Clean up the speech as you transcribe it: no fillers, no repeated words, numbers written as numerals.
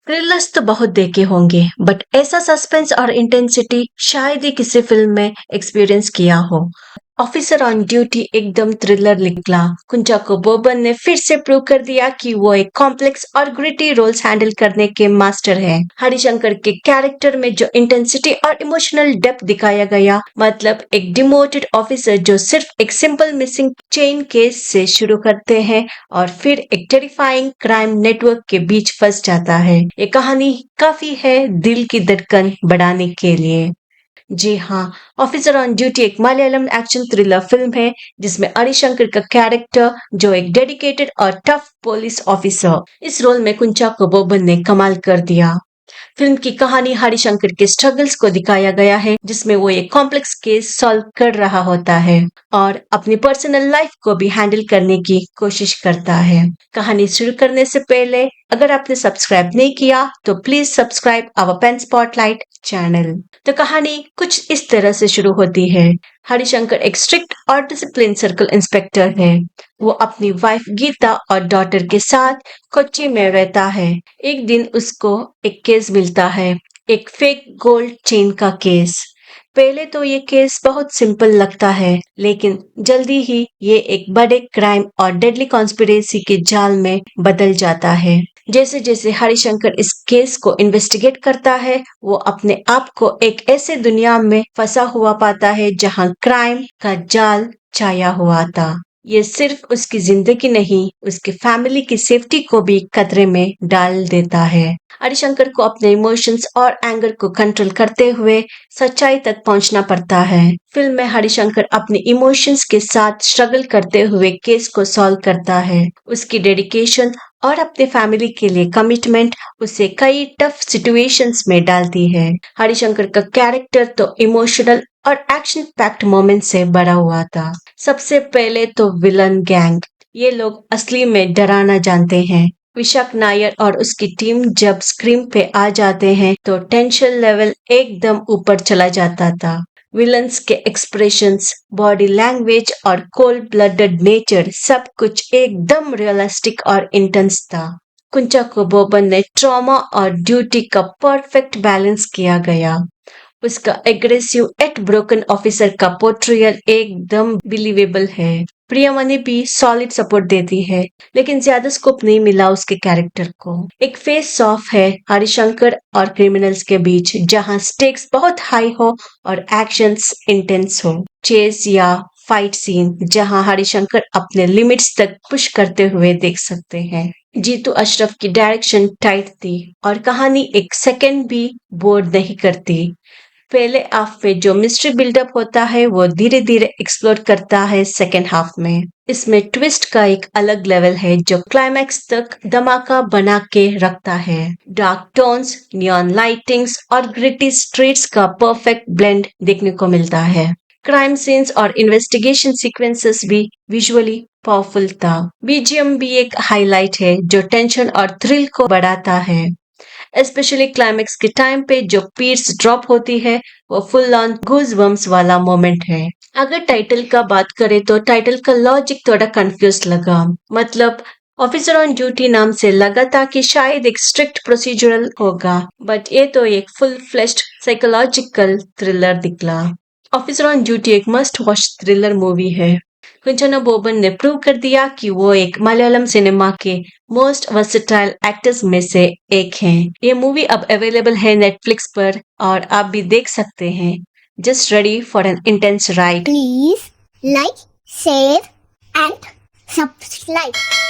Thrillers तो बहुत देखे होंगे बट ऐसा सस्पेंस और इंटेंसिटी शायद ही किसी फिल्म में एक्सपीरियंस किया हो। ऑफिसर ऑन ड्यूटी एकदम थ्रिलर निकला। कुंचाको बोबन ने फिर से प्रूव कर दिया कि वो एक कॉम्प्लेक्स और ग्रिटी रोल्स हैंडल करने के मास्टर हैं। हरिशंकर के कैरेक्टर में जो इंटेंसिटी और इमोशनल डेप्थ दिखाया गया, मतलब एक डिमोटेड ऑफिसर जो सिर्फ एक सिंपल मिसिंग चेन केस से शुरू करते हैं और फिर एक टेरिफाइंग क्राइम नेटवर्क के बीच फंस जाता है। ये कहानी काफी है दिल की धड़कन बढ़ाने के लिए। जी हाँ, ऑफिसर ऑन ड्यूटी एक मलयालम एक्शन थ्रिलर फिल्म है जिसमें हरिशंकर का कैरेक्टर जो एक डेडिकेटेड और टफ पुलिस ऑफिसर, इस रोल में कुंचाको बोबन ने कमाल कर दिया। फिल्म की कहानी हरिशंकर के स्ट्रगल्स को दिखाया गया है जिसमें वो एक कॉम्प्लेक्स केस सॉल्व कर रहा होता है और अपनी पर्सनल लाइफ को भी हैंडल करने की कोशिश करता है। कहानी शुरू करने से पहले अगर आपने सब्सक्राइब नहीं किया तो please subscribe our Pen Spotlight channel. तो कहानी कुछ इस तरह से शुरू होती है। हरिशंकर एक स्ट्रिक्ट और डिसिप्लिन सर्कल इंस्पेक्टर है। वो अपनी वाइफ गीता और डॉटर के साथ कोच्चि में रहता है। एक दिन उसको एक केस मिलता है, एक फेक गोल्ड चेन का केस। पहले तो ये केस बहुत सिंपल लगता है, लेकिन जल्दी ही ये एक बड़े क्राइम और डेडली कॉन्स्पिरेसी के जाल में बदल जाता है। जैसे जैसे हरिशंकर इस केस को इन्वेस्टिगेट करता है, वो अपने आप को एक ऐसे दुनिया में फंसा हुआ पाता है जहां क्राइम का जाल छाया हुआ था। ये सिर्फ उसकी जिंदगी नहीं, उसकी फैमिली की सेफ्टी को भी खतरे में डाल देता है। हरिशंकर को अपने इमोशंस और एंगर को कंट्रोल करते हुए सच्चाई तक पहुंचना पड़ता है। फिल्म में हरिशंकर अपने इमोशंस के साथ स्ट्रगल करते हुए केस को सॉल्व करता है। उसकी डेडिकेशन और अपने फैमिली के लिए कमिटमेंट उसे कई टफ सिचुएशंस में डालती है। हरिशंकर का कैरेक्टर तो इमोशनल और एक्शन पैक्ड मोमेंट से भरा हुआ था। सबसे पहले तो विलन गैंग, ये लोग असली में डराना जानते हैं। विशाख नायर और उसकी टीम जब स्क्रीन पे आ जाते हैं तो टेंशन लेवल एकदम ऊपर चला जाता था। विलन्स के एक्सप्रेशंस, बॉडी लैंग्वेज और कोल्ड ब्लडेड नेचर सब कुछ एकदम रियलिस्टिक और इंटेंस था। कुंचाको बोबन ने ट्रॉमा और ड्यूटी का परफेक्ट बैलेंस किया गया। उसका एग्रेसिव एट ब्रोकन ऑफिसर का पोर्ट्रियल एकदम बिलीवेबल है। प्रियमणि भी सॉलिड सपोर्ट देती है, लेकिन ज्यादा स्कोप नहीं मिला उसके कैरेक्टर को। एक फेस ऑफ है हरिशंकर और क्रिमिनल्स के बीच जहां स्टेक्स बहुत हाई हो और एक्शंस इंटेंस हो। चेस या फाइट सीन जहां हरिशंकर अपने लिमिट्स तक पुश करते हुए देख सकते हैं। जीतू अशरफ की डायरेक्शन टाइट थी और कहानी एक सेकंड भी बोर नहीं करती। पहले हाफ में जो मिस्ट्री बिल्डअप होता है वो धीरे धीरे एक्सप्लोर करता है सेकेंड हाफ में। इसमें ट्विस्ट का एक अलग लेवल है जो क्लाइमैक्स तक धमाका बना के रखता है। डार्क टोन्स, नियॉन लाइटिंग्स और ग्रिटी स्ट्रीट्स का परफेक्ट ब्लेंड देखने को मिलता है। क्राइम सीन्स और इन्वेस्टिगेशन सीक्वेंसेस भी विजुअली पावरफुल था। बीजीएम भी एक हाईलाइट है जो टेंशन और थ्रिल को बढ़ाता है। स्पेशली क्लाइमेक्स के टाइम पे जो पीस ड्रॉप होती है वो फुल ऑन गूज बम्स वाला मोमेंट है। अगर टाइटल का बात करें तो टाइटल का लॉजिक थोड़ा कंफ्यूज लगा। मतलब ऑफिसर ऑन ड्यूटी नाम से लगा था कि शायद एक स्ट्रिक्ट प्रोसीजरल होगा, बट ये तो एक फुल फ्लेश्ड साइकोलॉजिकल थ्रिलर निकला। ऑफिसर ऑन ड्यूटी एक मस्ट वॉच थ्रिलर मूवी है। कुंचना बोबन ने प्रूव कर दिया कि वो एक मलयालम सिनेमा के मोस्ट वर्सेटाइल एक्टर्स में से एक हैं। ये मूवी अब अवेलेबल है नेटफ्लिक्स पर और आप भी देख सकते हैं। Just ready for an intense ride. Please like, share and subscribe.